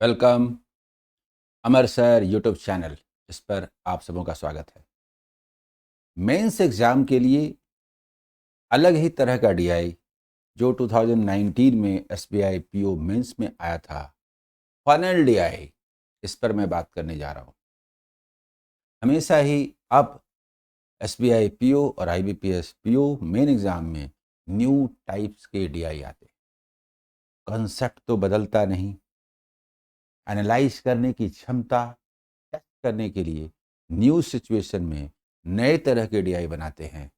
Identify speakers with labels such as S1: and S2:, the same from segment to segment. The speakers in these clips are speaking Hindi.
S1: वेलकम अमर सर यूट्यूब चैनल। इस पर आप सबों का स्वागत है। मेंस एग्ज़ाम के लिए अलग ही तरह का डीआई जो 2019 में एसबीआई पीओ मेंस में आया था, फनल डीआई, इस पर मैं बात करने जा रहा हूँ। हमेशा ही अब एसबीआई पीओ और आईबीपीएस पीओ मेन एग्ज़ाम में न्यू टाइप्स के डीआई आते हैं। कॉन्सेप्ट तो बदलता नहीं, एनालाइज करने की क्षमता टेस्ट करने के लिए न्यू सिचुएशन में नए तरह के डीआई बनाते हैं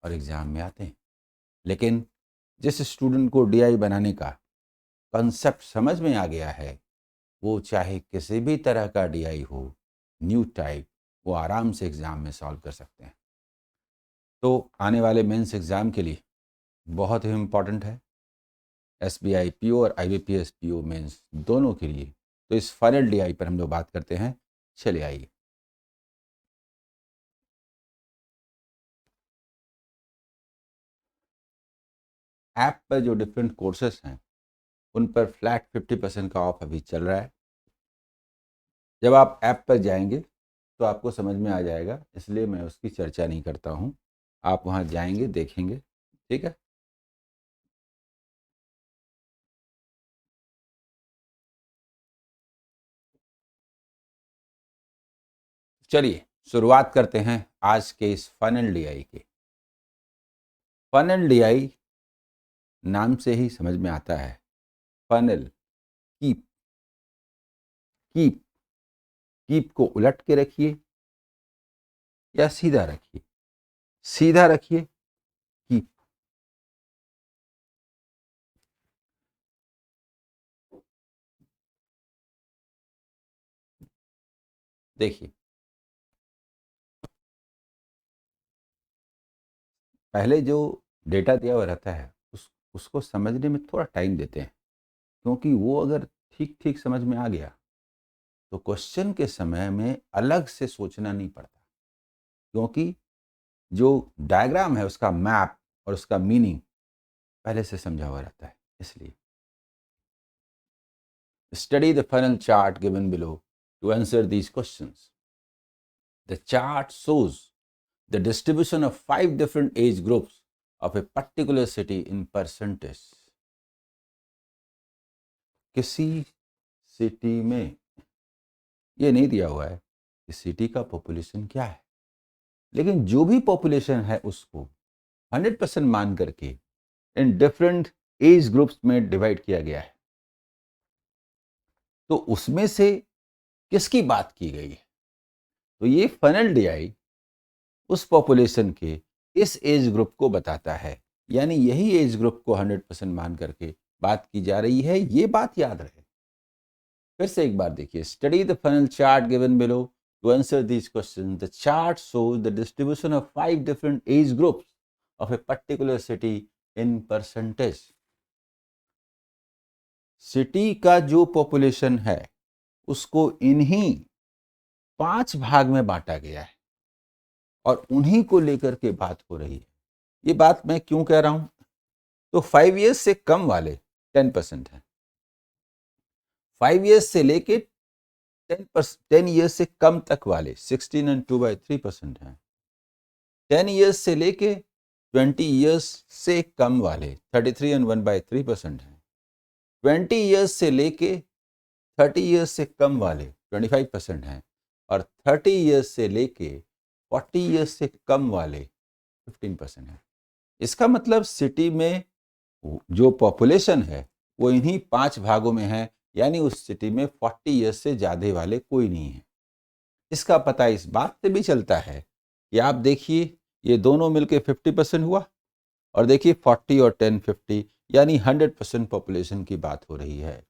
S1: और एग्ज़ाम में आते हैं। लेकिन जिस स्टूडेंट को डीआई बनाने का कॉन्सेप्ट समझ में आ गया है, वो चाहे किसी भी तरह का डीआई हो, न्यू टाइप, वो आराम से एग्ज़ाम में सॉल्व कर सकते हैं। तो आने वाले मेंस एग्ज़ाम के लिए बहुत ही इम्पॉर्टेंट है एसबीआई पीओ और आईबीपीएस पीओ मेंस दोनों के लिए। तो इस फाइनल डीआई पर हम लोग बात करते हैं। चलिए आइए। ऐप पर जो डिफरेंट कोर्सेस हैं उन पर फ्लैट 50% का ऑफ अभी चल रहा है। जब आप ऐप पर जाएंगे तो आपको समझ में आ जाएगा, इसलिए मैं उसकी चर्चा नहीं करता हूँ। आप वहाँ जाएंगे, देखेंगे। ठीक है। चलिए शुरुआत करते हैं आज के इस फनल डीआई के। फनल डीआई नाम से ही समझ में आता है। फनल, कीप, कीप, कीप को उलट के रखिए या सीधा रखिए। सीधा रखिए, कीप। देखिए, पहले जो डेटा दिया हुआ रहता है उसको समझने में थोड़ा टाइम देते हैं, क्योंकि वो अगर ठीक ठीक समझ में आ गया तो क्वेश्चन के समय में अलग से सोचना नहीं पड़ता, क्योंकि जो डायग्राम है उसका मैप और उसका मीनिंग पहले से समझा हुआ रहता है। इसलिए study the funnel chart given below to answer these questions. The chart shows the distribution of 5 different age groups of a particular city in percentage। किसी सिटी में ये नहीं दिया हुआ है कि सिटी का पॉपुलेशन क्या है, लेकिन जो भी पॉपुलेशन है उसको 100% मान करके इन डिफरेंट एज ग्रुप्स में डिवाइड किया गया है। तो उसमें से किसकी बात की गई है? तो ये फनल डीआई उस पॉपुलेशन के इस एज ग्रुप को बताता है, यानी यही एज ग्रुप को 100% मान करके बात की जा रही है। ये बात याद रहे। फिर से एक बार देखिए, study the funnel chart given below to answer this question. The chart shows the distribution of 5 different age groups of a particular city in percentage. City का जो पॉपुलेशन है उसको इन्हीं 5 भाग में बांटा गया है और उन्हीं को लेकर के बात हो रही है। ये बात मैं क्यों कह रहा हूं? तो 5 years से कम वाले 10% हैं। 5 years से लेके 10 years से कम तक वाले 16 and 2/3% हैं। 10 years से लेके 20 years से कम वाले 33 and 1/3% हैं। 20 years से लेके 30 years से कम वाले 25% हैं और 30 years से लेके 40 years से कम वाले 15% हैं। इसका मतलब सिटी में जो पॉपुलेशन है वो इन्हीं 5 भागों में है, यानी उस सिटी में 40 years से ज़्यादा वाले कोई नहीं है। इसका पता इस बात से भी चलता है कि आप देखिए, ये दोनों मिलके 50% हुआ और देखिए 40 और 10 50, यानी 100% पॉपुलेशन की बात हो रही है।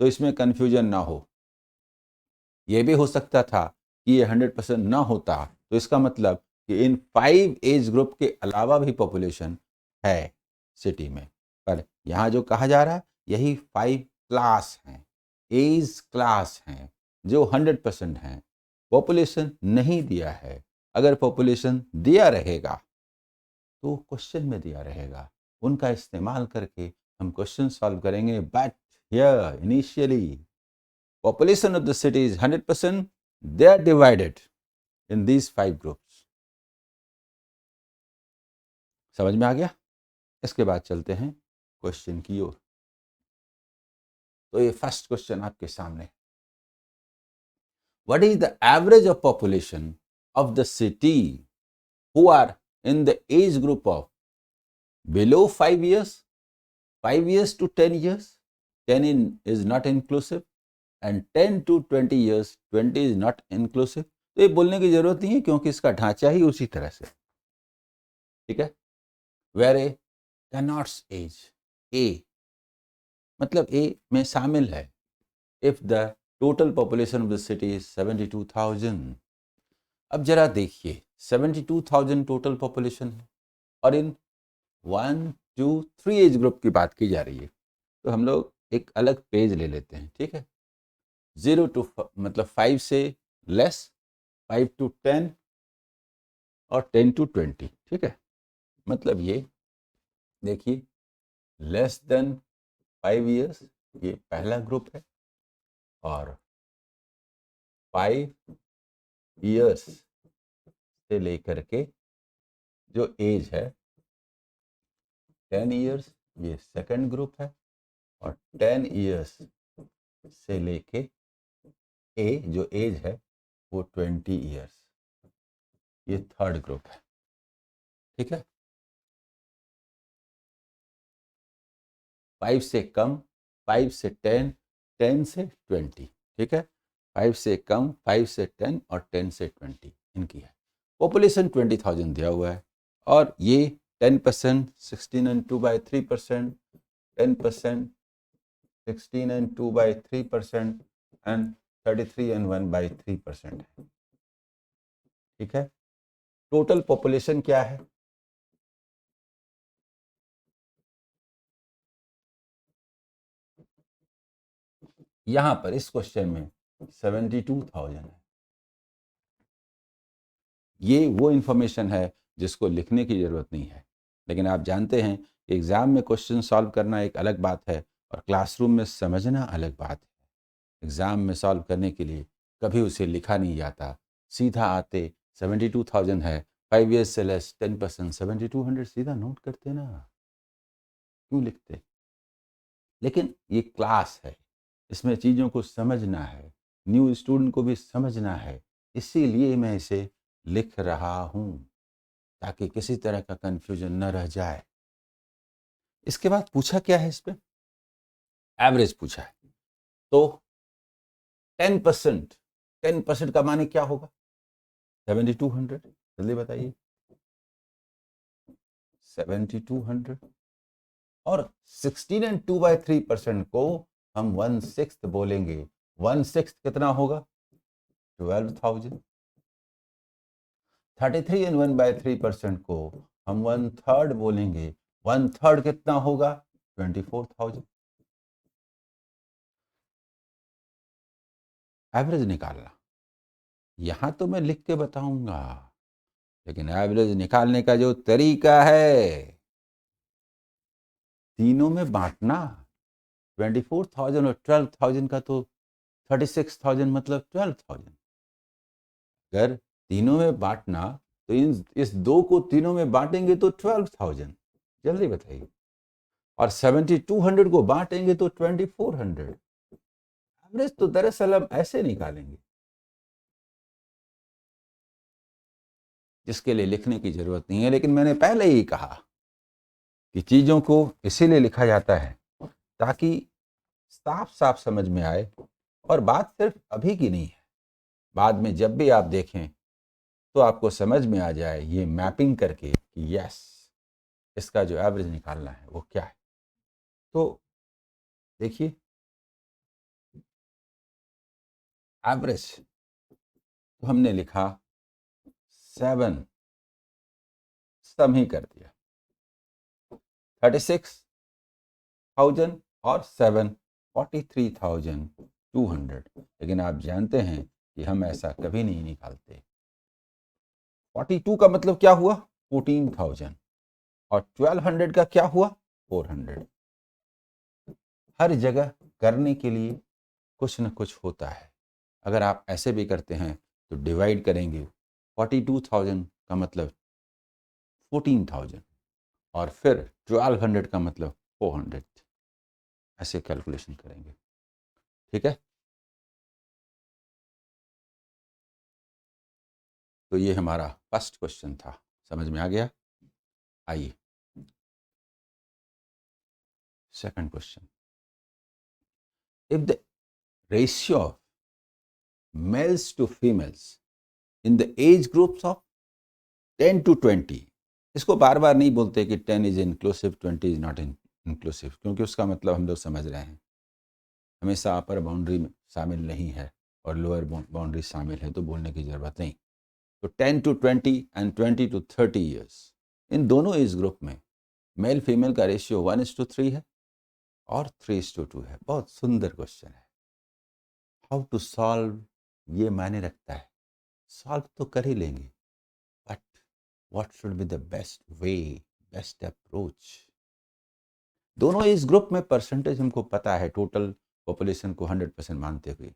S1: तो इसमें कन्फ्यूजन ना हो। ये भी हो सकता था कि ये 100% ना होता, तो इसका मतलब कि इन 5 एज ग्रुप के अलावा भी पॉपुलेशन है सिटी में। पर यहाँ जो कहा जा रहा है यही 5 क्लास हैं, एज क्लास हैं जो 100% हैं। पॉपुलेशन नहीं दिया है। अगर पॉपुलेशन दिया रहेगा तो क्वेश्चन में दिया रहेगा, उनका इस्तेमाल करके हम क्वेश्चन सॉल्व करेंगे। But here initially population of the city is 100%, they are divided in these 5 groups. समझ में आ गया? इसके बाद चलते हैं क्वेश्चन की ओर। तो ये फर्स्ट क्वेश्चन आपके सामने, what is the average of population of the city who are in the age group of below 5 years, 5 years to 10 years, 10 is not inclusive, and 10 to 20 years, 20 is not inclusive. तो ये बोलने की जरूरत नहीं है क्योंकि इसका ढांचा ही उसी तरह से, ठीक है। वेर ए कैनॉट्स एज, ए मतलब ए में शामिल है if the total population of the city is 72,000। अब जरा देखिए 72,000 टोटल पॉपुलेशन है और इन 1, 2, 3 एज ग्रुप की बात की जा रही है, तो हम लोग एक अलग पेज ले लेते हैं, ठीक है। 0 to मतलब 5 से लेस, 5 to 10 और 10 to 20, ठीक है। मतलब ये देखिए लेस देन 5 years ये पहला ग्रुप है और 5 years से लेकर के जो एज है 10 years ये सेकंड ग्रुप है और 10 years से लेके ए जो एज है वो 20 years ये थर्ड ग्रुप है, ठीक है। 5 से कम, 5 से 10, 10 से 20, ठीक है। 5 से कम, 5 से 10 और 10 से 20 इनकी है। पॉपुलेशन 20,000 दिया हुआ है और ये 10%, 16 and 2/3%, 10%, 16 and 2/3% and 33 and 1/3% है, ठीक है। टोटल पॉपुलेशन क्या है? यहां पर इस क्वेश्चन में 72,000 है। ये वो इंफॉर्मेशन है जिसको लिखने की जरूरत नहीं है, लेकिन आप जानते हैं कि एग्जाम में क्वेश्चन सॉल्व करना एक अलग बात है और क्लासरूम में समझना अलग बात है। एग्जाम में सॉल्व करने के लिए कभी उसे लिखा नहीं जाता, सीधा आते 72,000 है, 5 years से लेस 10%, 7200 सीधा नोट करते ना, क्यों लिखते? लेकिन ये क्लास है, इसमें चीज़ों को समझना है, न्यू स्टूडेंट को भी समझना है, इसीलिए मैं इसे लिख रहा हूं ताकि किसी तरह का कंफ्यूजन न रह जाए। इसके बाद पूछा क्या है, इस पे एवरेज पूछा है। तो 10%, 10% का माने क्या होगा? 7200, जल्दी बताइए। 7200 और 16 and 2/3% को हम 1/6 बोलेंगे। 1/6 कितना होगा? 12,000। 33 and 1/3% को हम 1/3 बोलेंगे। 1/3 कितना होगा? 24,000। एवरेज निकालना यहां तो मैं लिख के बताऊंगा, लेकिन एवरेज निकालने का जो तरीका है, तीनों में बांटना। 24,000 और 12,000 का तो 36,000 मतलब 12,000। अगर तीनों में बांटना तो इस 2 को तीनों में बांटेंगे तो 12,000, जल्दी बताइए। और 7200 को बांटेंगे तो 2400। एवरेज तो दरअसल हम ऐसे निकालेंगे, जिसके लिए लिखने की जरूरत नहीं है। लेकिन मैंने पहले ही कहा कि चीजों को इसीलिए लिखा जाता है ताकि साफ साफ समझ में आए, और बात सिर्फ अभी की नहीं है, बाद में जब भी आप देखें तो आपको समझ में आ जाए ये मैपिंग करके कि यस इसका जो एवरेज निकालना है वो क्या है। तो देखिए एवरेज तो हमने लिखा 7, सम ही कर दिया 36,000 और 7 43,200। लेकिन आप जानते हैं कि हम ऐसा कभी नहीं निकालते। 42 का मतलब क्या हुआ? 14,000 और 1200 का क्या हुआ? 400। हर जगह करने के लिए कुछ न कुछ होता है। अगर आप ऐसे भी करते हैं तो डिवाइड करेंगे 42,000 का मतलब 14,000 और फिर 1200 का मतलब 400, ऐसे कैलकुलेशन करेंगे। ठीक है, तो ये हमारा फर्स्ट क्वेश्चन था, समझ में आ गया। आइए second question, if the ratio of males to females in the age groups of 10 to 20, इसको बार बार नहीं बोलते कि 10 is inclusive 20 is not inclusive, क्योंकि उसका मतलब हम लोग समझ रहे हैं, हमेशा अपर बाउंड्री में शामिल नहीं है और लोअर बाउंड्री शामिल है, तो बोलने की ज़रूरत नहीं। तो 10 to 20 एंड 20 to 30 ईयर्स, इन दोनों एज ग्रुप में मेल फीमेल का रेशियो 1:3 है और 3:2 है। बहुत सुंदर क्वेश्चन है। हाउ टू सॉल्व, ये मायने रखता है, सॉल्व तो कर ही लेंगे, but what should be the best way, best approach. दोनों इस ग्रुप में परसेंटेज हमको पता है, टोटल पॉपुलेशन को 100% मानते हुए,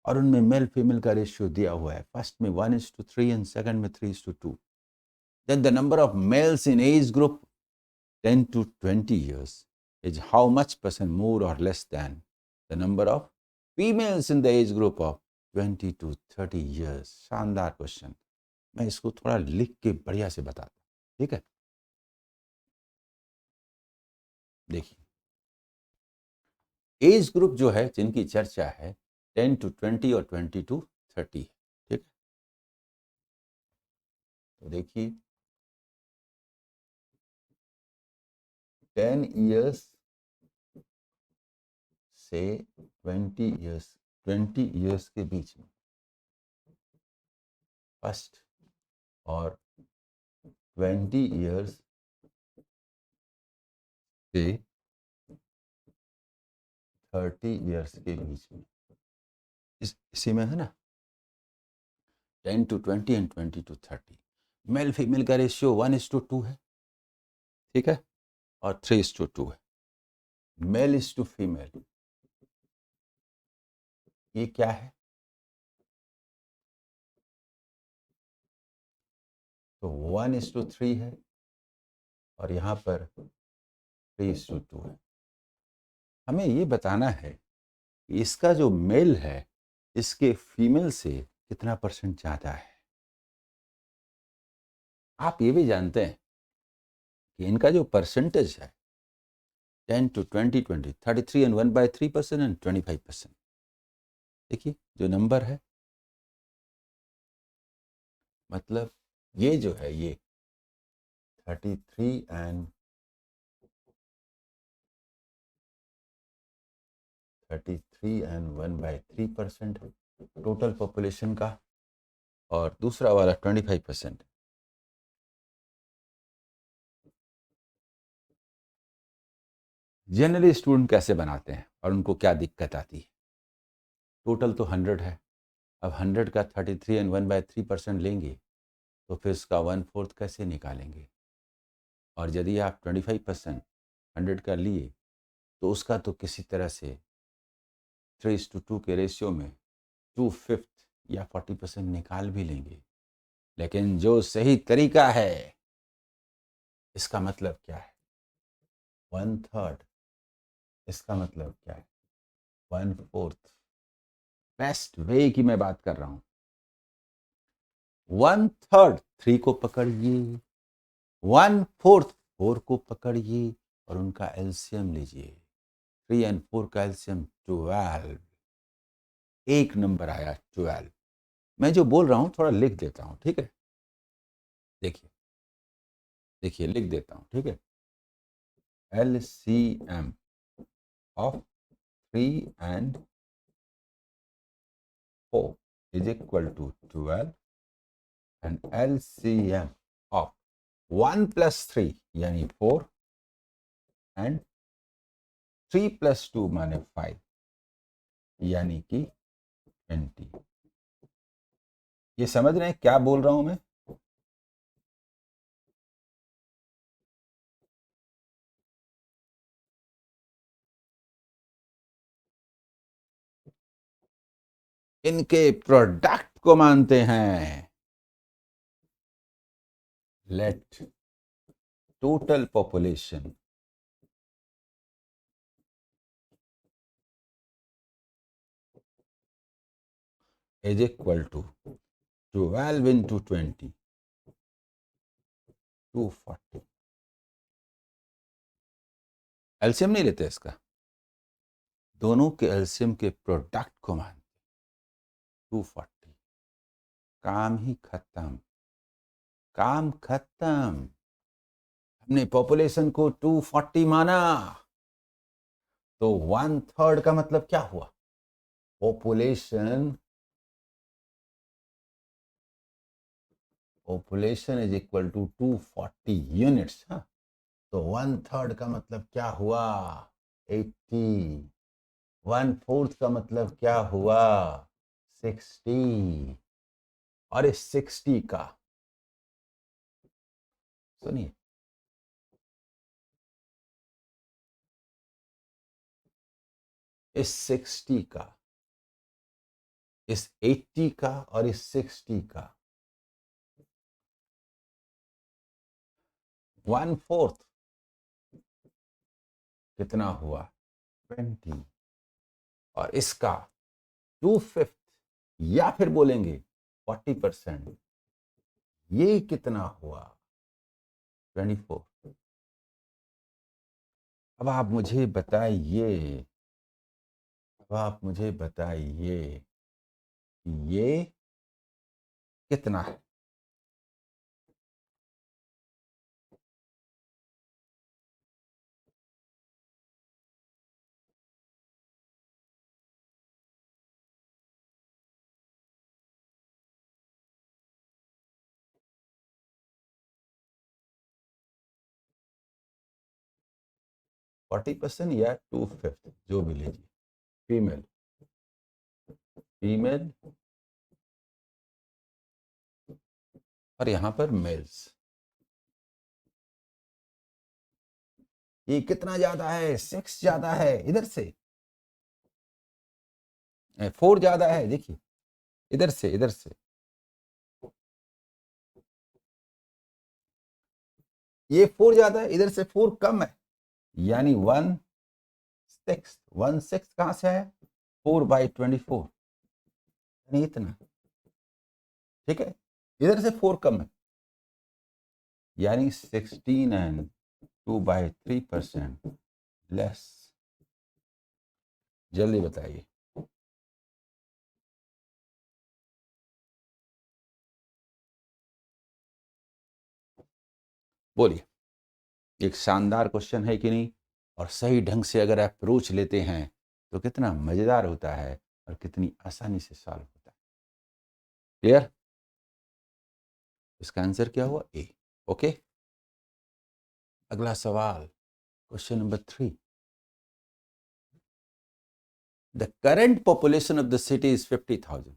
S1: और उनमें मेल फीमेल का रेशियो दिया हुआ है, फर्स्ट में 1:3 एंड सेकंड में 3:2। Then the number of males in age group 10 to 20 years is how much percent more or less than the number of females in the age group of 20 to 30 years। शानदार क्वेश्चन, मैं इसको थोड़ा लिख के बढ़िया से बताता हूँ। ठीक है, देखिए एज ग्रुप जो है जिनकी चर्चा है 10 to 20 और 20 to 30, ठीक है। तो देखिए 10 ईयर्स से 20 ईयर्स के बीच में फर्स्ट, और 20 ईयर्स से 30 ईयर्स के बीच में, इसी में है ना, 10 to 20 and 20 to 30। Male female का रेशियो 1:2 है, ठीक है, और 3:2 है। मेल इज टू फीमेल, ये क्या है, तो 1:3 है और यहाँ पर 3:2 है। हमें ये बताना है कि इसका जो मेल है इसके फीमेल से कितना परसेंट ज़्यादा है। आप ये भी जानते हैं कि इनका जो परसेंटेज है 10 to 20, 20, 33 and 1/3% and 25%। देखिए जो नंबर है, मतलब ये जो है ये 33 एंड 1/3% है टोटल पॉपुलेशन का, और दूसरा वाला 25%। जनरली स्टूडेंट कैसे बनाते हैं और उनको क्या दिक्कत आती है, टोटल तो 100 है, अब 100 का 33 एंड 1/3% लेंगे तो फिर उसका 1/4 कैसे निकालेंगे, और यदि आप 25% 100 का लिए तो उसका तो किसी तरह से 3:2 के रेशियो में 2/5 या 40% निकाल भी लेंगे। लेकिन जो सही तरीका है, इसका मतलब क्या है, 1/3, इसका मतलब क्या है 1/4। बेस्ट वे की मैं बात कर रहा हूं। 1/3 3 को पकड़िए, 1/4 4 को पकड़िए और उनका एलसीएम लीजिए। 3 and 4 का एलसीएम 12, एक नंबर आया 12। मैं जो बोल रहा हूं थोड़ा लिख देता हूं, ठीक है। देखिए देखिए लिख देता हूं, ठीक है। LCM of 3 and 4 is equal to 12 and LCM of 1 plus 3 यानी 4 and 3 plus 2 माने 5 यानी कि 20। ये समझ रहे हैं क्या बोल रहा हूं मैं? इनके प्रोडक्ट को मानते हैं। Let total population is equal to 12 into 20, 240। LCM नहीं लेते इसका, दोनों के एलसीएम के प्रोडक्ट को मानते 240। काम ही खत्म, काम खत्म। हमने पॉपुलेशन को 240 माना, तो 1/3 का मतलब क्या हुआ? Population is equal to 240 units. हाँ, तो 1/3 का मतलब क्या हुआ? 80। 1/4 का मतलब क्या हुआ? 60। और इस 60 का, सुनिए, इस 60 का, इस 80 का और इस 60 का 1/4 कितना हुआ? 20। और इसका 2/5 या फिर बोलेंगे 40%, ये कितना हुआ? 24। अब आप मुझे बताइए, अब आप मुझे बताइए कि ये कितना है? फोर्टी परसेंट या 2/5, जो भी लीजिए। फीमेल, फीमेल और यहां पर मेल्स। ये कितना ज्यादा है? 6 ज्यादा है इधर से, 4 ज्यादा है, देखिए इधर से, इधर से। ये 4 ज्यादा है, इधर से 4 कम है, यानी 1/6। 1/6 कहां से है? 4/24, यानी इतना। ठीक है, इधर से 4 कम है, यानी 16 एंड 2/3% लेस। जल्दी बताइए। बोलिए, एक शानदार क्वेश्चन है कि नहीं? और सही ढंग से अगर अप्रोच लेते हैं तो कितना मजेदार होता है और कितनी आसानी से सॉल्व होता है। क्लियर? इसका आंसर क्या हुआ? ए। ओके, अगला सवाल, question number 3। The current population of the city is 50,000।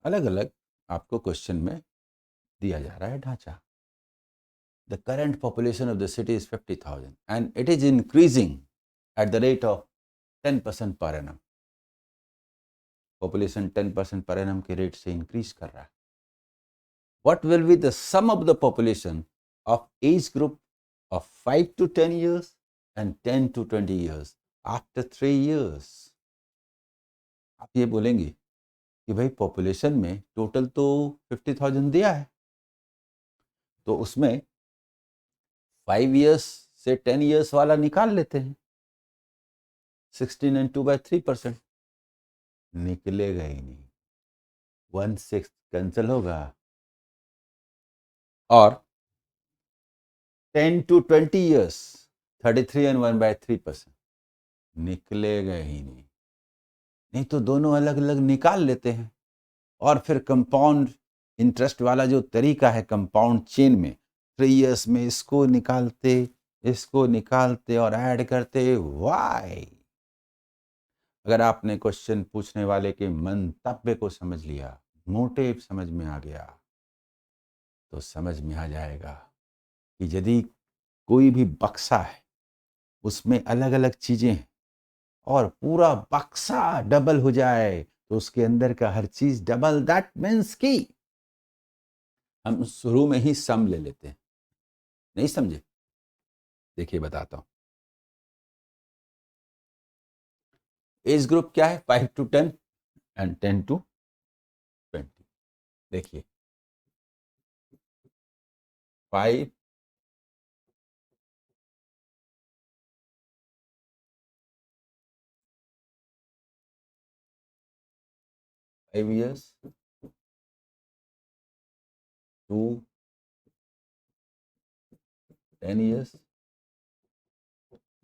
S1: अलग अलग आपको क्वेश्चन में दिया जा रहा है ढांचा। The current population of the city is 50,000 and it is increasing at the rate of 10% per annum. Population 10% per annum के रेट से इंक्रीज कर रहा है। What will be the sum of the population of age group of 5 to 10 years and 10 to 20 years after 3 years? आप ये बोलेंगे कि भाई पॉपुलेशन में टोटल तो 50,000 दिया है, तो उसमें 5 years से 10 years वाला निकाल लेते हैं। 16 and 2/3%, निकलेगा ही नहीं, 1/6 कैंसिल होगा, और 10 to 20 years 33 and 1/3%, निकलेगा ही नहीं। नहीं तो दोनों अलग अलग निकाल लेते हैं, और फिर कंपाउंड इंटरेस्ट वाला जो तरीका है कंपाउंड चेन में, 3 years में इसको निकालते, इसको निकालते और ऐड करते। वाई? अगर आपने क्वेश्चन पूछने वाले के मंतव्य को समझ लिया, मोटिव समझ में आ गया, तो समझ में आ जाएगा कि यदि कोई भी बक्सा है, उसमें अलग अलग चीजें हैं, और पूरा बक्सा डबल हो जाए तो उसके अंदर का हर चीज डबल, दैट मीन्स कि हम शुरू में ही सम ले लेते हैं। नहीं समझे? देखिए बताता हूं। एज ग्रुप क्या है? 5 to 10 एंड 10 to 20। देखिए 5 years, 2 10 years,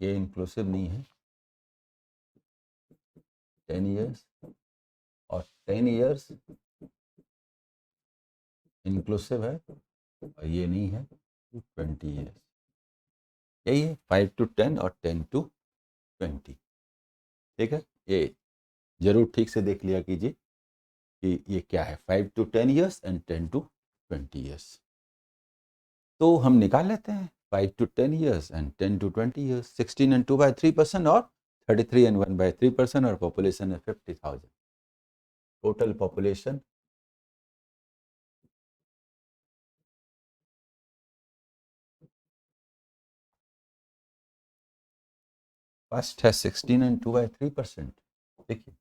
S1: ये इंक्लूसिव नहीं है, 10 years, और 10 years इंक्लूसिव है और ये नहीं है, 20 years। यही है 5 to 10 और 10 to 20। ठीक है, ये जरूर ठीक से देख लिया कीजिए कि ये क्या है, 5 to 10 years and 10 to 20 years। तो हम निकाल लेते हैं 5 to 10 years and 10 to 20 years। 16 and 2 by 3% और 33 and 1 by 3%, और पॉपुलेशन है 50,000। टोटल पॉपुलेशन फर्स्ट है 16 and 2 by 3%। देखिए,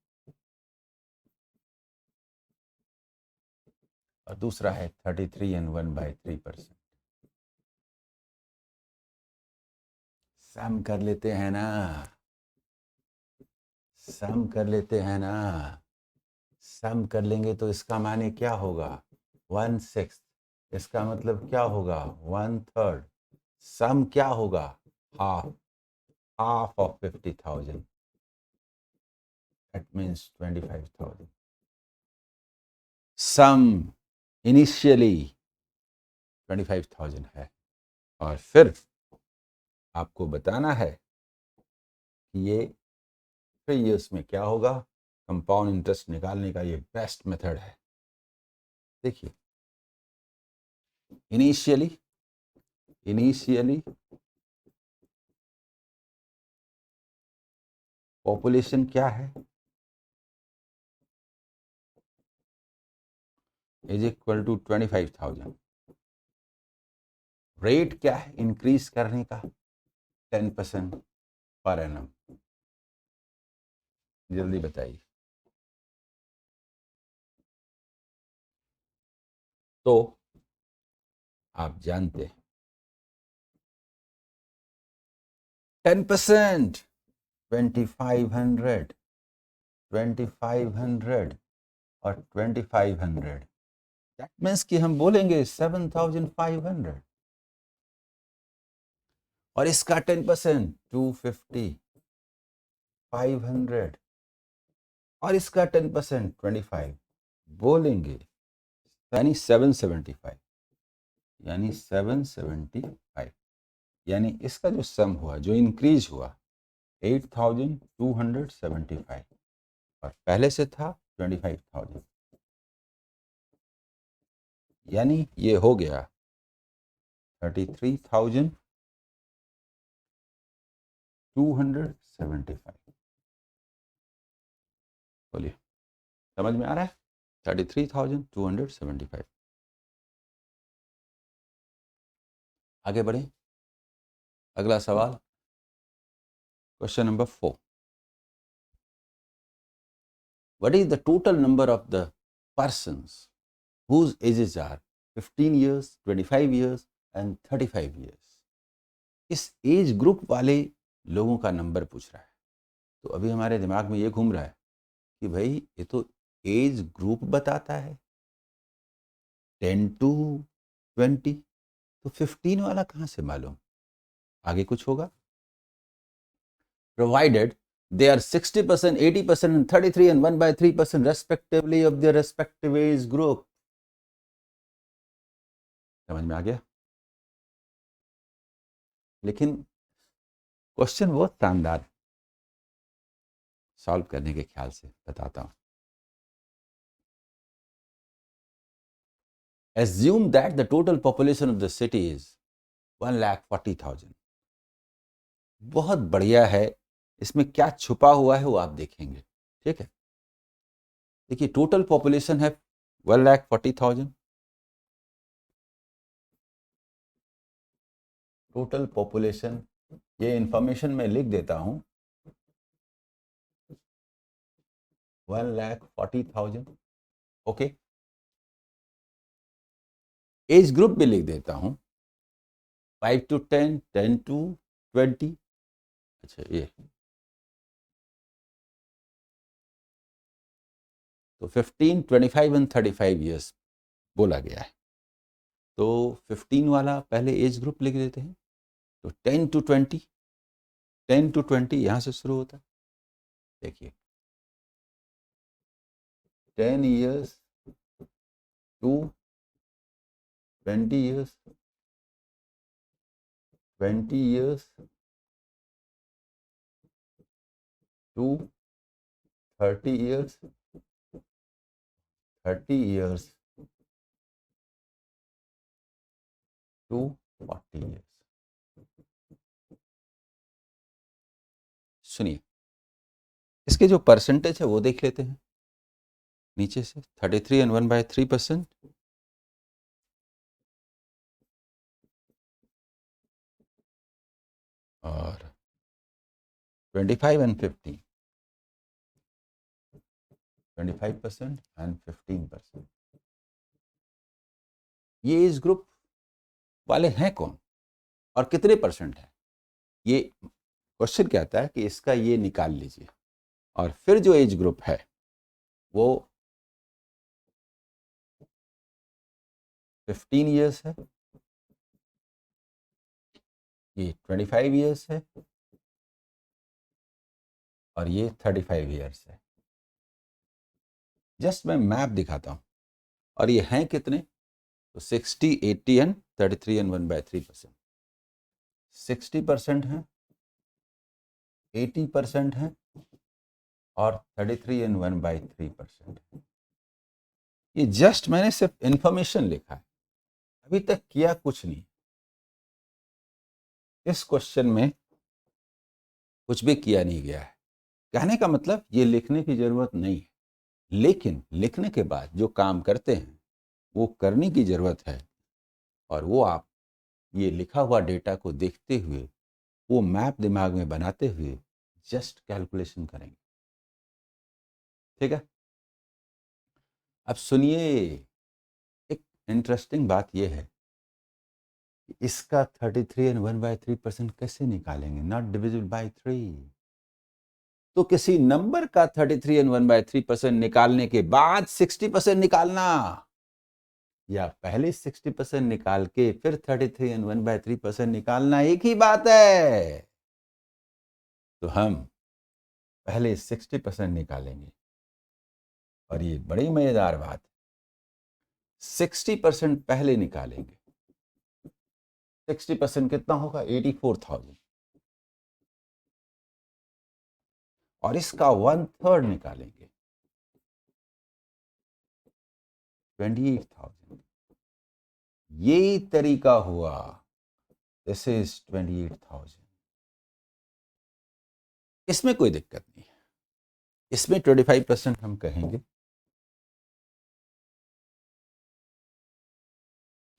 S1: और दूसरा है 33 and 1 by 3%। सम कर लेते हैं ना, सम कर लेते हैं ना। सम कर लेंगे तो इसका माने क्या होगा? 1/6। इसका मतलब क्या होगा? 1/3। सम क्या होगा? Half. Half of 50,000, that means 25,000। Sum initially 25,000 है, और फिर आपको बताना है कि ये 3 years में क्या होगा। कंपाउंड इंटरेस्ट निकालने का ये बेस्ट मेथड है। देखिए, इनिशियली पॉपुलेशन क्या है? Is equal to 25,000। रेट क्या है इंक्रीज करने का? 10% पर एनम। जल्दी बताइए। तो आप जानते हैं 10%, 2500, 2500 और 2500, दैट मीन्स कि हम बोलेंगे 7,500, और इसका 10% 250, 500, और इसका 10% 25 बोलेंगे, यानी 775, यानी 775, यानी इसका जो सम हुआ, जो इंक्रीज हुआ 8,275, और पहले से था 25,000, यानी ये हो गया 33,275। बोलिए, समझ में आ रहा है? 33,275। आगे बढ़े, अगला सवाल, question number 4। What is the total number of the persons whose ages are 15 years, 25 years and 35 years? इस एज ग्रुप वाले लोगों का नंबर पूछ रहा है। तो अभी हमारे दिमाग में ये घूम रहा है कि भाई ये तो एज ग्रुप बताता है 10 to 20, तो 15 वाला कहाँ से मालूम? आगे कुछ होगा। Provided they are 60%, 80% and 33 and 1 by 3% respectively of their respective age group। समझ में आ गया? लेकिन क्वेश्चन बहुत शानदार है, सॉल्व करने के ख्याल से बताता हूं। Assume that the total population of the city is 1,40,000। बहुत बढ़िया है, इसमें क्या छुपा हुआ है वो आप देखेंगे। ठीक है, देखिए टोटल पॉपुलेशन है 1,40,000। टोटल पॉपुलेशन, ये इंफॉर्मेशन मैं लिख देता हूं, 1,40,000। ओके, एज ग्रुप भी लिख देता हूं, 5 to 10, 10 to 20। अच्छा, ये तो 15, 25 एंड 35 ईयर्स बोला गया है। तो 15 वाला पहले एज ग्रुप लिख देते हैं। तो 10 to 20, 10 to 20 यहाँ से शुरू होता है। देखिए 10 years to 20 years, 20 years to 30 years, 30 years to 40 years। सुनिए, इसके जो परसेंटेज है वो देख लेते हैं नीचे से। 33 and 1/3%, और 25 and 50, 25% and 15%। ये एज ग्रुप वाले हैं कौन और कितने परसेंट है? ये क्वेश्चन कहता है कि इसका ये निकाल लीजिए। और फिर जो एज ग्रुप है वो 15 इयर्स है, ये 25 इयर्स है, और ये 35 इयर्स है। जस्ट मैं मैप दिखाता हूं। और ये हैं कितने? तो 60, 80 एंड 33 एंड 1/3%। 60% है, 80% है, और 33 एंड 1/3% है। ये जस्ट मैंने सिर्फ इंफॉर्मेशन लिखा है, अभी तक किया कुछ नहीं। इस क्वेश्चन में कुछ भी किया नहीं गया है। कहने का मतलब ये लिखने की जरूरत नहीं है, लेकिन लिखने के बाद जो काम करते हैं वो करने की जरूरत है। और वो आप ये लिखा हुआ डेटा को देखते हुए, वो मैप दिमाग में बनाते हुए जस्ट कैलकुलेशन करेंगे। ठीक है, अब सुनिए, एक इंटरेस्टिंग बात यह है कि इसका 33 एंड 1/3% कैसे निकालेंगे? Not divisible by 3। तो किसी नंबर का 33 एंड 1/3% निकालने के बाद 60% निकालना, या पहले 60% निकाल के फिर 33 एंड 1/3% निकालना, एक ही बात है। तो हम पहले 60% निकालेंगे। और ये बड़ी मजेदार बात, 60% पहले निकालेंगे। 60% कितना होगा? 84,000। और इसका 1/3 निकालेंगे, 28,000। ये तरीका हुआ, दिस इज 28,000। इसमें कोई दिक्कत नहीं है। इसमें 25% हम कहेंगे।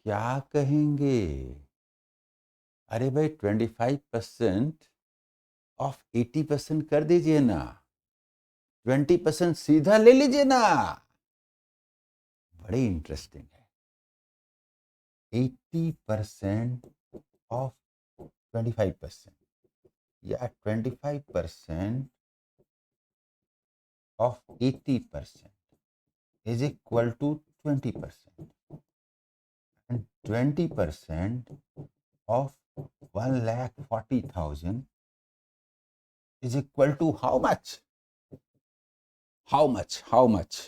S1: क्या कहेंगे? अरे भाई 25% ऑफ 80% कर दीजिए ना, 20% सीधा ले लीजिए ना। बड़ी इंटरेस्टिंग है। 80% ऑफ 25%, या 25% of 80% is equal to 20%, and 20% of 1,40,000 is equal to how much? How much? How much?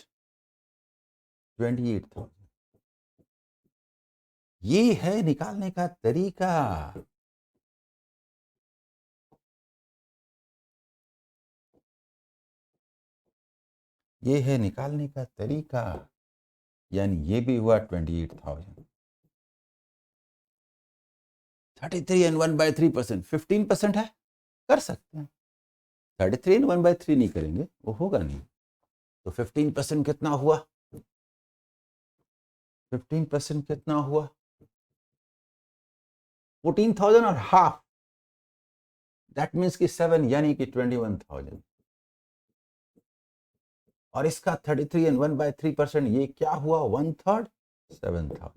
S1: 28,000। ये है निकालने का तरीका। ये है निकालने का तरीका, यानी ये भी हुआ 28,000। 33 एंड 1/3%, 15% है, कर सकते हैं। 33 एंड 1/3 नहीं करेंगे, वो होगा नहीं। तो 15% कितना हुआ? 15% कितना हुआ? 14,000 और हाफ, दैट मीन्स कि 7 यानी कि 21,000। और इसका 33 एंड 1/3%, ये क्या हुआ? 1/3, 7,000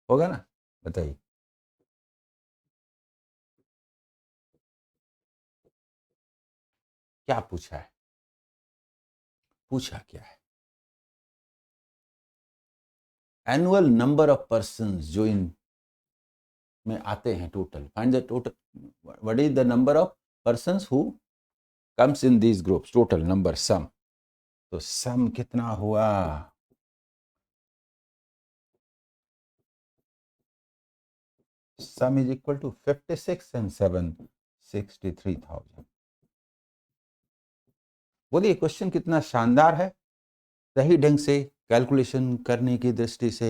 S1: होगा ना? बताइए। क्या पूछा है? पूछा क्या है? एनुअल नंबर ऑफ पर्संस जो इन में आते हैं, total, find the total, what is the number of persons who comes in this groups, total number, sum. तो सम कितना हुआ? Sum is equal to 56 and 7, 63,000। बोलिए क्वेश्चन कितना शानदार है, सही ढंग से कैलकुलेशन करने की दृष्टि से।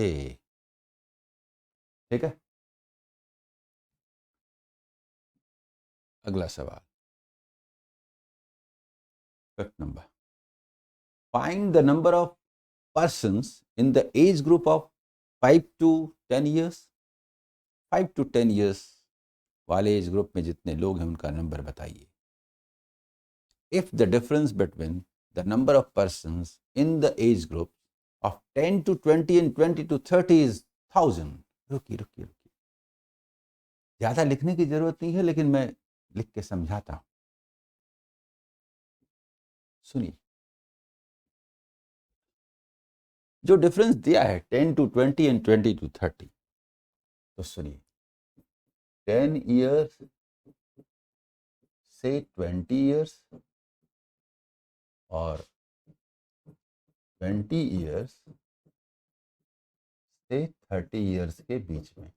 S1: ठीक है, अगला सवाल, 5th number. Find the number of persons in the age group of 5 to 10 years। 5 to 10 years वाले एज ग्रुप में जितने लोग हैं उनका नंबर बताइए। If the difference between the number of persons in the age group of 10 to 20 and 20 to 30 is 1000। रुकिए रुकिए रुकिए, ज्यादा लिखने की जरूरत नहीं है, लेकिन मैं लिख के समझाता हूं, सुनिए। जो डिफरेंस दिया है 10 to 20 and 20 to 30, तो सुनिए, 10 years से 20 years और 20 years से 30 years के बीच में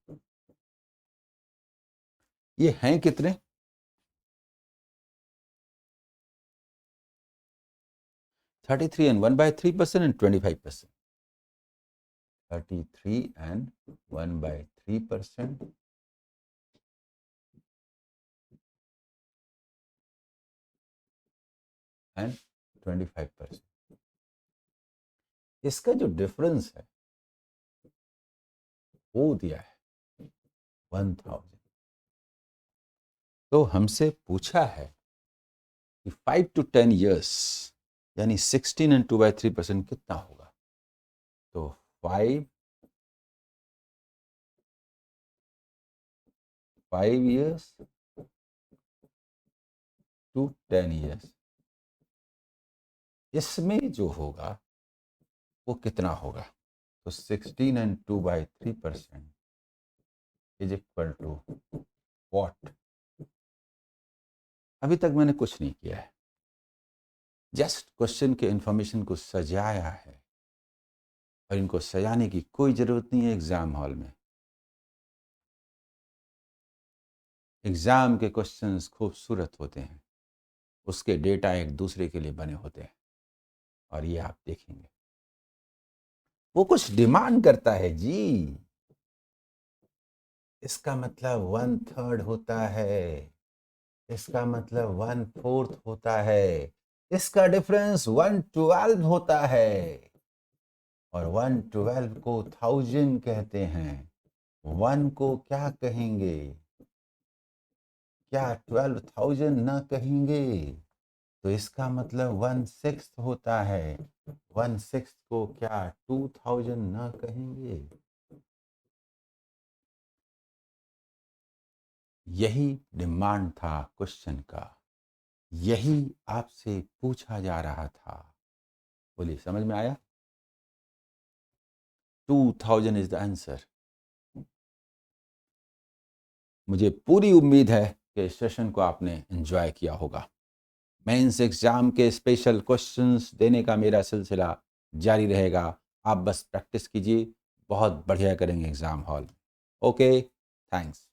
S1: ये हैं कितने? 33 and 1/3% and 25%। 33 and 1/3% and 25%। इसका जो डिफरेंस है वो दिया है 1000। तो हमसे पूछा है कि 5 to 10 years यानी 16 and 2/3% कितना होगा? तो 5 years to 10 years, इसमें जो होगा वो कितना होगा? तो 16 and 2/3% is equal to what? अभी तक मैंने कुछ नहीं किया है, जस्ट क्वेश्चन के इंफॉर्मेशन को सजाया है, और इनको सजाने की कोई जरूरत नहीं है एग्जाम हॉल में। एग्जाम के क्वेश्चंस खूबसूरत होते हैं, उसके डेटा एक दूसरे के लिए बने होते हैं, और ये आप देखेंगे। वो कुछ डिमांड करता है जी, इसका मतलब 1/3 होता है, इसका मतलब 1/4 होता है, इसका डिफरेंस 112 होता है, और 112 को 1000 कहते हैं। 1 को क्या कहेंगे? क्या 12,000 ना कहेंगे? तो इसका मतलब 1/6 होता है। 1/6 को क्या 2000 ना कहेंगे? यही डिमांड था क्वेश्चन का, यही आपसे पूछा जा रहा था। बोलिए, समझ में आया? 2000 इज द आंसर। मुझे पूरी उम्मीद है कि इस सेशन को आपने एंजॉय किया होगा। मेंस एग्जाम के स्पेशल क्वेश्चंस देने का मेरा सिलसिला जारी रहेगा। आप बस प्रैक्टिस कीजिए, बहुत बढ़िया करेंगे एग्जाम हॉल। Okay, thanks.